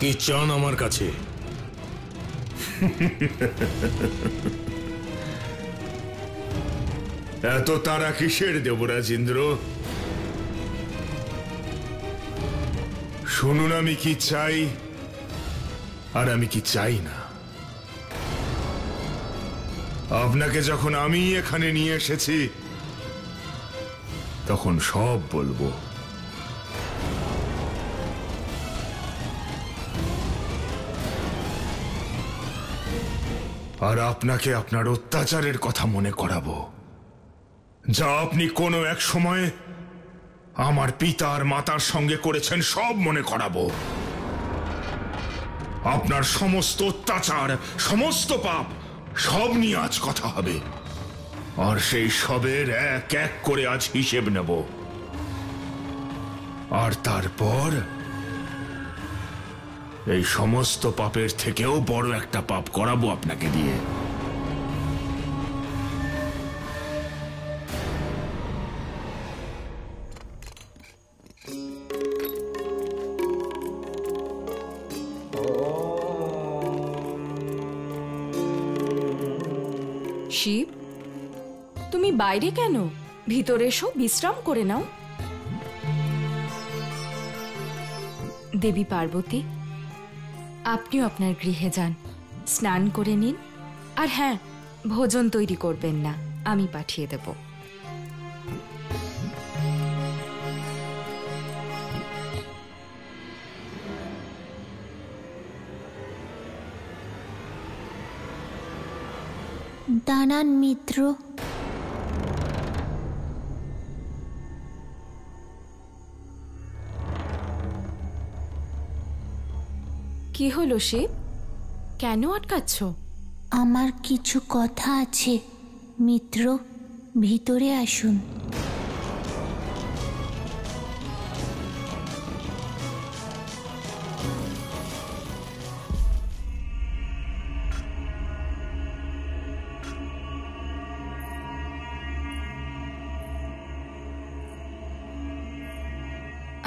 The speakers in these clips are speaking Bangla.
কি চান আমার কাছে? এত তারা কিসের দেবরাজ ইন্দ্র? শুনুন আমি কি চাই আর আমি কি চাই না। আপনাকে যখন আমি এখানে নিয়ে এসেছি তখন সব বলবো। আর আপনাকে আপনার অত্যাচারের কথা মনে করাবো, যা আপনি কোনো এক সময় আমার পিতা আর মাতার সঙ্গে করেছেন, সব মনে করাবো। আপনার সমস্ত অত্যাচার, সমস্ত পাপ, সব নিয়ে আজ কথা হবে। আর সেই সবের এক এক করে আজ হিসেব নেব। আর তারপর এই সমস্ত পাপের থেকেও বড় একটা পাপ করাবো আপনাকে দিয়ে। শিব, তুমি বাইরে কেন? ভিতরে এসো, বিশ্রাম করে নাও। দেবী পার্বতী, আপনিও আপনার গৃহে যান, স্নান করে নিন। আর হ্যাঁ, ভোজন তৈরি করবেন না, আমি পাঠিয়ে দেব। দাঁড়ান মিত্র। কি হলো শিব? কেন আটকাচ্ছ? আমার কিছু কথা আছে মিত্র, ভিতরে আসুন।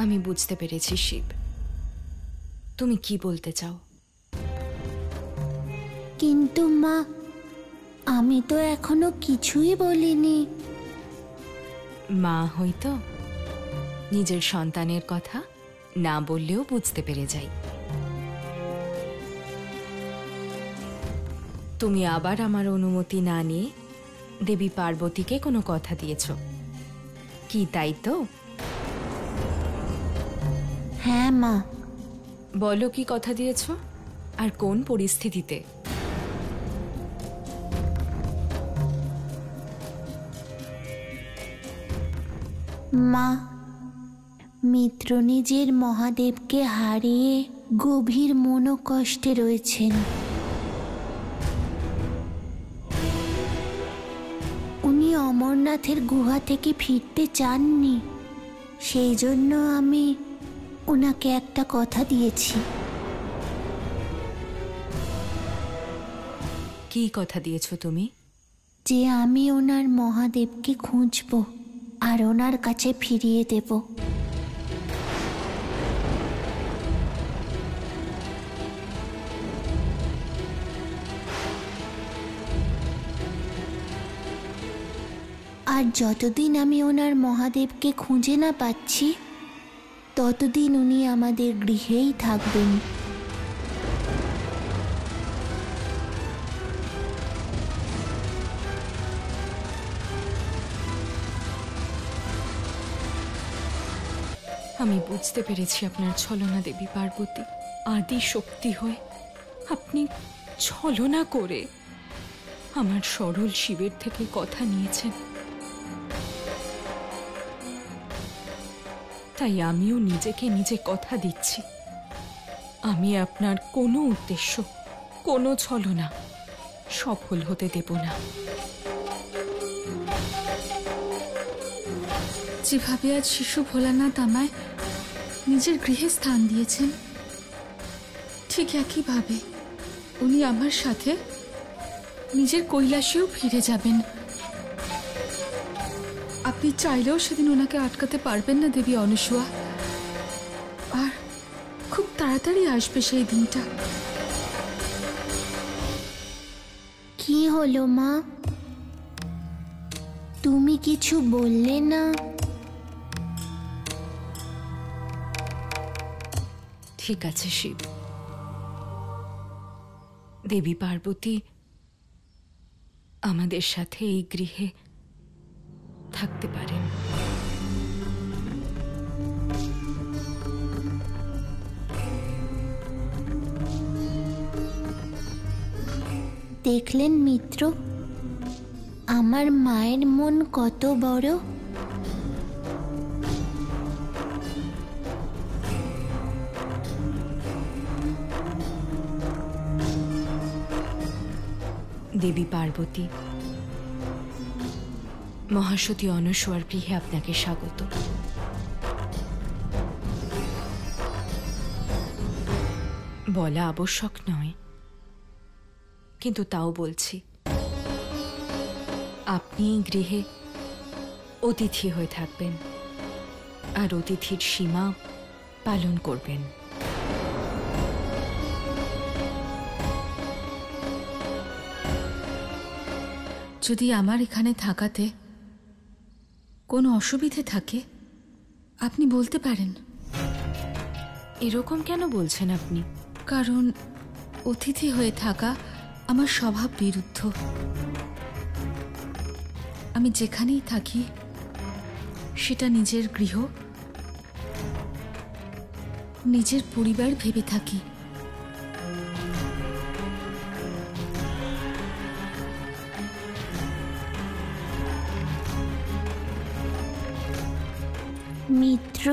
আমি বুঝতে পেরেছি শিব, তুমি কি বলতে চাও। কিন্তু মা, আমি তো এখনো কিছুই বলিনি। মা হয়তো নিজের সন্তানের কথা না বললেও বুঝতে পেরে যাই। তুমি আবার আমার অনুমতি না নিয়ে দেবী পার্বতীকে কোনো কথা দিয়েছ কি, তাই তো? হ্যাঁ মা। বলো কি কথা দিয়েছ, আর কোন পরিস্থিতিতে? মা, মিত্র নিজের মহাদেবকে হারিয়ে গভীর মনোকষ্টে রয়েছেন। উনি অমরনাথের গুহা থেকে ফিরতে চাননি, সেই জন্য আমি ওনাকে একটা কথা দিয়েছি। কি কথা দিয়েছ তুমি? যে আমি ওনার মহাদেবকে খুঁজব আর ওনার কাছে ফিরিয়ে দেব। আর যতদিন আমি ওনার মহাদেবকে খুঁজে না পাচ্ছি, ততদিন উনি আমাদের গৃহেই থাকবেন। আমি বুঝতে পেরেছি আপনার ছলনা দেবী পার্বতী। আদি শক্তি হয়ে আপনি ছলনা করে আমার সরল শিবের থেকে কথা নিয়েছেন। তাই আমিও নিজেকে নিজে কথা দিচ্ছি, আমি আপনার কোনো উদ্দেশ্য, কোনো ছলনা সফল হতে দেব না। যেভাবে আজ শিশু ভোলানাথ আমায় নিজের গৃহে স্থান দিয়েছেন, ঠিক একইভাবে উনি আমার সাথে নিজের কৈলাসেও ফিরে যাবেন। আপনি চাইলেও সেদিন ওনাকে আটকাতে পারবেন না দেবী অনসূয়া। আর খুব তাড়াতাড়ি আসবে সেই দিনটা। কি হলো মা, তুমি কিছু বললে না? ঠিক আছে শিব, দেবী পার্বতী আমাদের সাথে এই গৃহে থাকতে পারেন। দেখলেন মিত্র, আমার মায়ের মন কত বড়। দেবী পার্বতী, মহাসতী অনস্বর গৃহে আপনাকে স্বাগত। বলা আবশ্যক নয়, কিন্তু তাও বলছি, আপনি গৃহে অতিথি হয়ে থাকবেন আর অতিথির সীমা পালন করবেন। যদি আমার এখানে থাকাতে কোনো অসুবিধে থাকে আপনি বলতে পারেন। এরকম কেন বলছেন আপনি? কারণ অতিথি হয়ে থাকা আমার স্বভাব বিরুদ্ধ। আমি যেখানেই থাকি সেটা নিজের গৃহ, নিজের পরিবার ভেবে থাকি। মিত্র,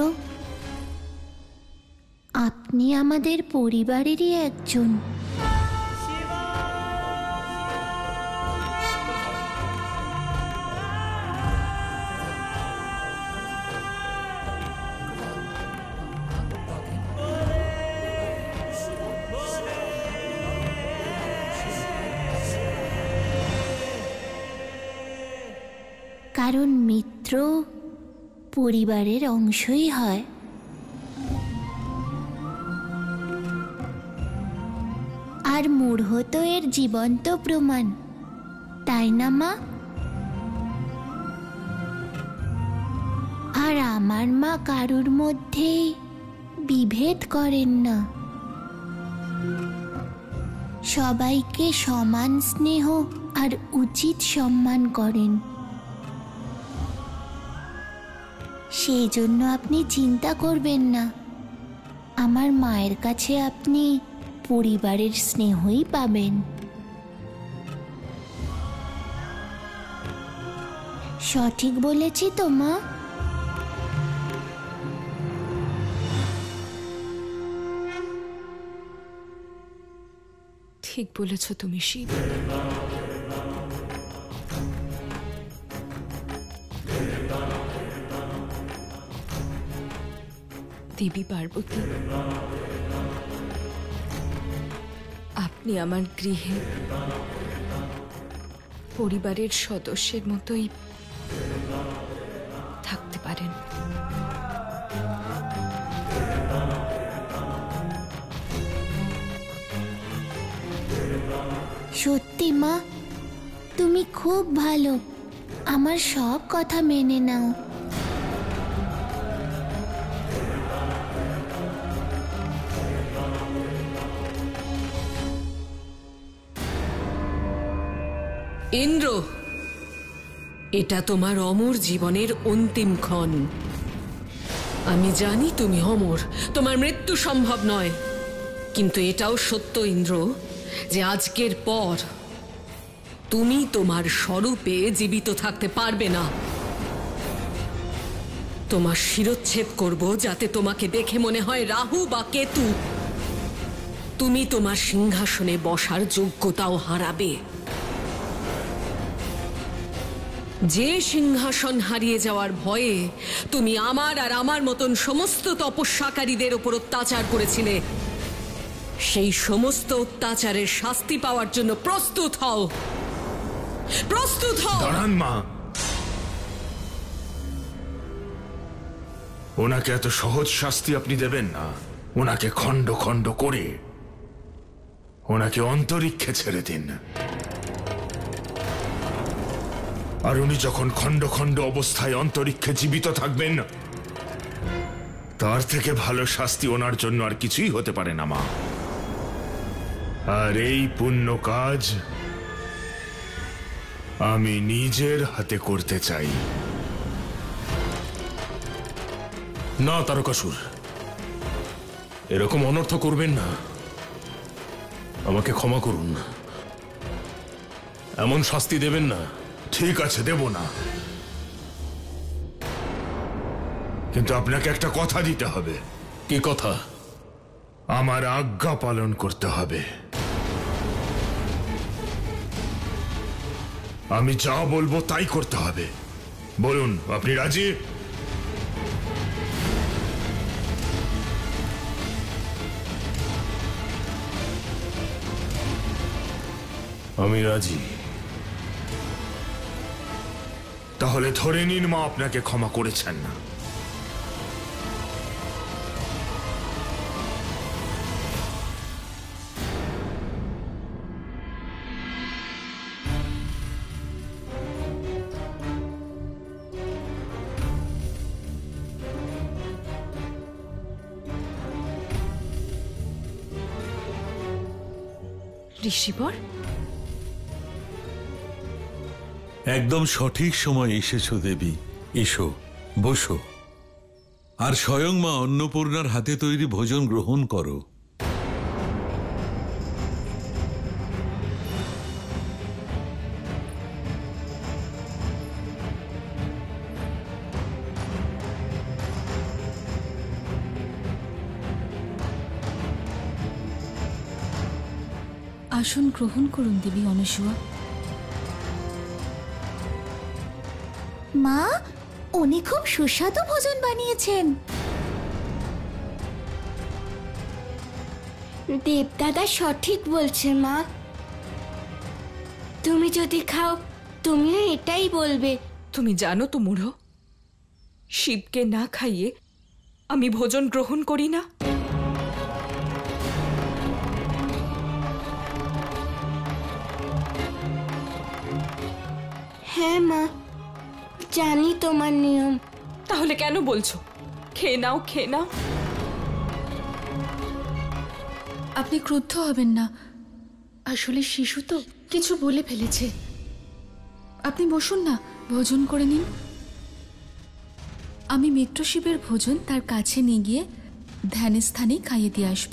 আপনি আমাদের পরিবারেরই একজন। কারণ মিত্র পরিবারের অংশই হয়। আর মূঢ় তো এর জীবন্ত প্রমাণ, তাই না মা? আর আমার মা কারুর মধ্যেই বিভেদ করেন না, সবাইকে সমান স্নেহ আর উচিত সম্মান করেন। সেই জন্য আপনি চিন্তা করবেন না, আমার মায়ের কাছে আপনি পরিবারের স্নেহই পাবেন। সঠিক বলেছি তো মা? ঠিক বলেছ তুমি শিব। দেবী পার্বতী, আপনি আমার গৃহে পরিবারের সদস্যের মতোই থাকতে পারেন। সত্যি মা, তুমি খুব ভালো, আমার সব কথা মেনে নাও। ইন্দ্র, এটা তোমার অমর জীবনের অন্তিম ক্ষণ। আমি জানি তুমি অমর, তোমার মৃত্যু সম্ভব নয়, কিন্তু এটাও সত্য ইন্দ্র যে আজকের পর তুমি তোমার স্বরূপে জীবিত থাকতে পারবে না। তোমার শিরচ্ছেদ করব যাতে তোমাকে দেখে মনে হয় রাহু বা কেতু। তুমি তোমার সিংহাসনে বসার যোগ্যতাও হারাবে। যে সিংহাসন হারিয়ে যাওয়ার ভয়ে তুমি আমার আর আমার মতন সমস্ত তপস্যাকারীদের উপর অত্যাচার করেছিলে, সেই সমস্ত অত্যাচারের শাস্তি পাওয়ার জন্য প্রস্তুত হও। প্রস্তুত হও। দাঁড়ান মা, ওনাকে এত সহজ শাস্তি আপনি দেবেন না। ওনাকে খণ্ড খণ্ড করে ওনাকে অন্তরিক্ষে ছেড়ে দিন। আর উনি যখন খণ্ড খণ্ড অবস্থায় অন্তরিক্ষে জীবিত থাকবেন, তার থেকে ভালো শাস্তি ওনার জন্য আর কিছুই হতে পারে না মা। আর এই পুণ্য কাজ আমি নিজের হাতে করতে চাই। না তারকাসুর, এরকম অনর্থ করবেন না। আমাকে ক্ষমা করুন, এমন শাস্তি দেবেন না। ঠিক আছে, দেব না, কিন্তু আপনাকে একটা কথা দিতে হবে। কি কথা? আমার আজ্ঞা পালন করতে হবে। আমি যা বলবো তাই করতে হবে। বলুন, আপনি রাজি? আমি রাজি। তাহলে ধরে নিন মা আপনাকে ক্ষমা করেছেন না। ঋষিবর, একদম সঠিক সময় এসেছো দেবী। এসো, বসো, আর স্বয়ং মা অন্নপূর্ণার হাতে তৈরি ভোজন গ্রহণ করো। আসন গ্রহণ করুন দেবী অনসূয়া। মা, উনি খুব সুস্বাদু ভোজন বানিয়েছেন। দেবদাদা সঠিক বলছে মা। তুমি যদি খাও, তুমিও এটাই বলবে। তুমি জানো তো মূঢ়, শিবকে না খাইয়ে আমি ভোজন গ্রহণ করি না। হ্যাঁ মা, জানি তোমার নিয়ম। তাহলে কেন বলছো খেয়ে নাও, খেয়ে নাও? আপনি ক্রুদ্ধ হবেন না, আসলে শিশু তো কিছু বলে ফেলেছে। আপনি বসুন না, ভোজন করে নিন। আমি মিত্র শিবের ভোজন তার কাছে নিয়ে গিয়ে ধ্যানের স্থানে খাইয়ে দিয়ে আসব।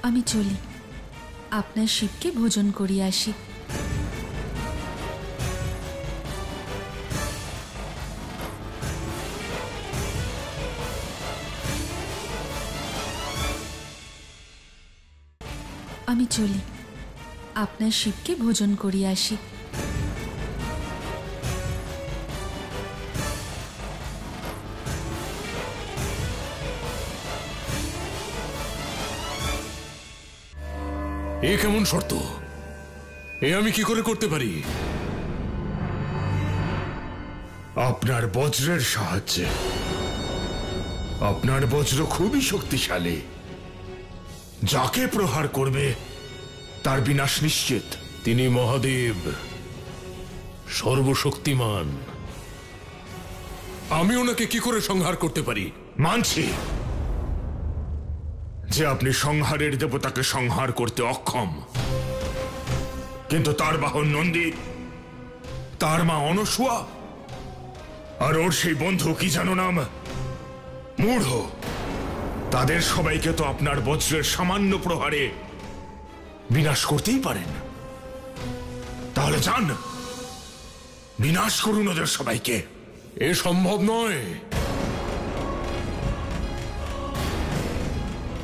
আমি চলি, আপনার শিবকে ভোজন করিয়ে আসি। আমি চলি, আপনার শিবকে ভোজন করিয়ে আসি। এ কেমন শর্ত? এ আমি কি করে করতে পারি? আপনার বজ্রের সাহায্যে। আপনার বজ্র খুবই শক্তিশালী, যাকে প্রহার করবে তার বিনাশ নিশ্চিত। তিনি মহাদেব, সর্বশক্তিমান। আমি ওনাকে কি করে সংহার করতে পারি? মানছি যে আপনি সংহারের দেবতাকে সংহার করতে অক্ষম, কিন্তু তার বাহন নন্দী, তার মা অনসূয়া, আর ওর সেই বন্ধু কি জানো নাম, মূঢ়, তাদের সবাইকে তো আপনার বজ্রের সামান্য প্রহারে বিনাশ করতেই পারেন। তাহলে যান, বিনাশ করুন ওদের সবাইকে। এ সম্ভব নয়।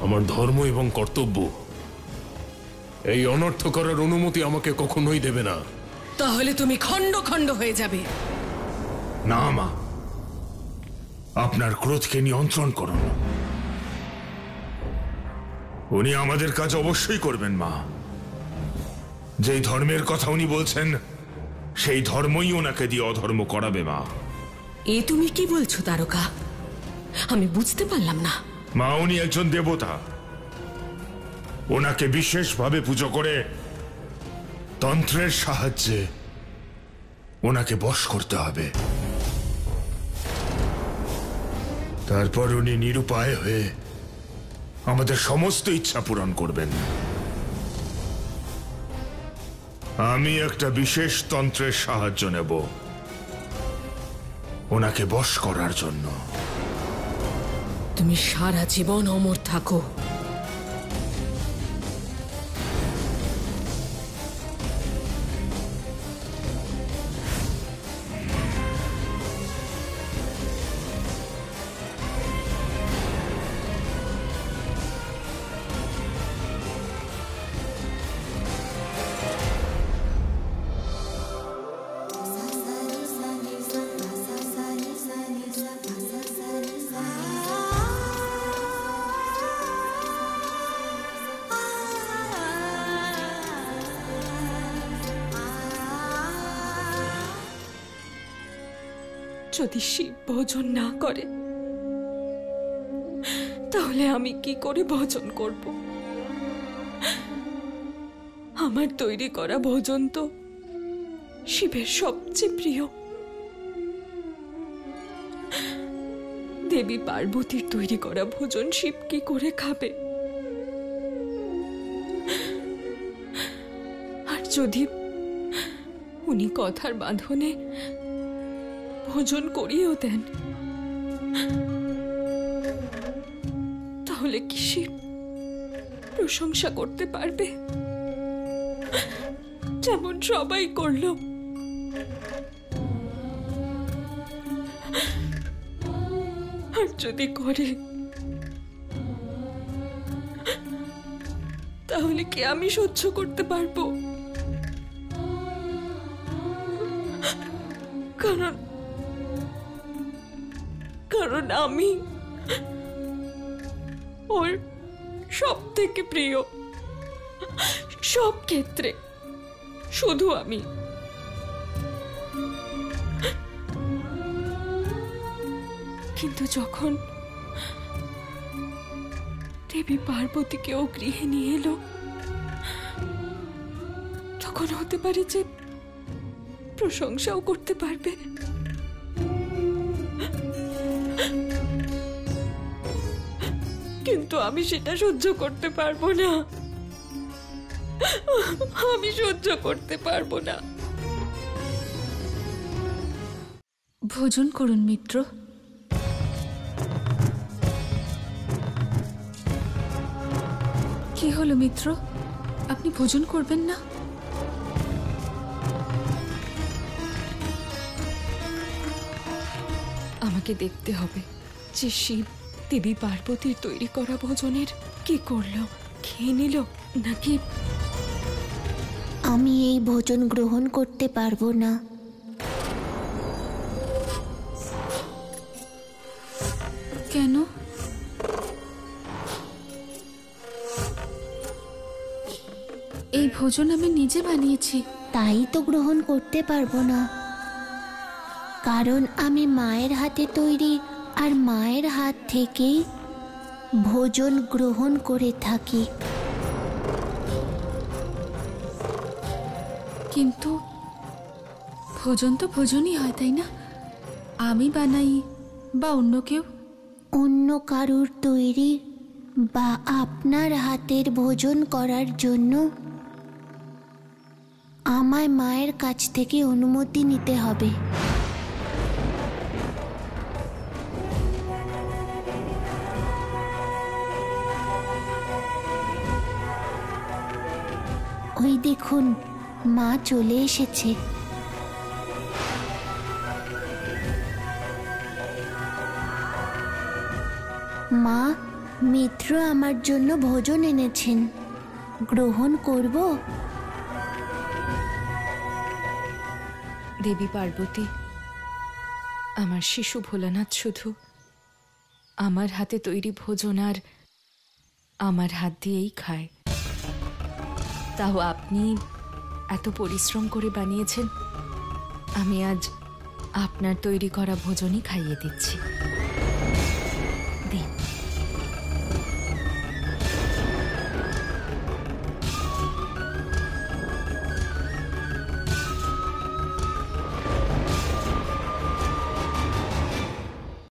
আমার ধর্ম এবং কর্তব্য এই অনর্থ করার অনুমতি আমাকে কখনোই দেবে না। তাহলে তুমি খণ্ড খণ্ড হয়ে যাবে। না মা, আপনার ক্রোধকে নিয়ন্ত্রণ করুন। উনি আমাদের কাজ অবশ্যই করবেন মা। যেই ধর্মের কথা উনি বলছেন সেই ধর্মই ওনাকে দিয়ে অধর্ম করাবে মা। এ তুমি কি বলছো তারকা? আমি বুঝতে পারলাম না। মা, উনি একজন দেবতা। ওনাকে বিশেষভাবে পুজো করে তন্ত্রের সাহায্যে ওনাকে বশ করতে হবে। তারপর উনি নিরুপায় হয়ে আমাদের সমস্ত ইচ্ছা পূরণ করবেন। আমি একটা বিশেষ তন্ত্রের সাহায্য নেব ওনাকে বশ করার জন্য। তুমি সারা জীবন অমর থাকো। যদি শিব ভোজন না করে তাহলে আমি কি করে ভোজন করব? আমার তৈরি করা ভোজন তো শিবের সবচেয়ে প্রিয়। দেবী পার্বতীর তৈরি করা ভোজন শিব কি করে খাবে? আর যদি উনি কথার বাঁধনে ভোজন করিয়েও দেন, তাহলে কি শিব প্রশংসা করতে পারবে যেমন সবাই করলো? আর যদি করে তাহলে কি আমি সহ্য করতে পারবো? কারণ আমি ওর সব থেকে প্রিয়, সব ক্ষেত্রে শুধু আমি। কিন্তু যখন দেবী পার্বতীকে ও গৃহে নিয়ে এলো, তখন হতে পারে যে প্রশংসাও করতে পারবে। কিন্তু আমি সেটা সহ্য করতে পারবো না। আমি সহ্য করতে পারবো না। ভোজন করুন মিত্র। কি হলো মিত্র, আপনি ভোজন করবেন না? আমাকে দেখতে হবে যে শিব দেবী পার্বতীর তৈরি করা ভোজনের কি করলো, খেয়ে নিল নাকি। আমি এই ভোজন গ্রহণ করতে পারবো না। কেন? এই ভোজন আমি নিজে বানিয়েছি। তাই তো গ্রহণ করতে পারবো না, কারণ আমি মায়ের হাতে তৈরি আর মায়ের হাত থেকেই ভোজন গ্রহণ করে থাকি। কিন্তু ভোজন তো ভোজনই হয়, তাই না? আমি বানাই বা অন্য কেউ? অন্য কারুর তৈরি বা আপনার হাতের ভোজন করার জন্য আমায় মায়ের কাছ থেকে অনুমতি নিতে হবে। ওই দেখুন, মা চলে এসেছে। মা, মিত্র আমার জন্য ভোজন এনেছেন, গ্রহণ করব? দেবী পার্বতী, আমার শিশু ভোলানাথ শুধু আমার হাতে তৈরি ভোজন আর আমার হাত দিয়েই খায়। তাও আপনি এত পরিশ্রম করে বানিয়েছেন, আমি আজ আপনার তৈরি করা ভোজনই খাইয়ে দিচ্ছি।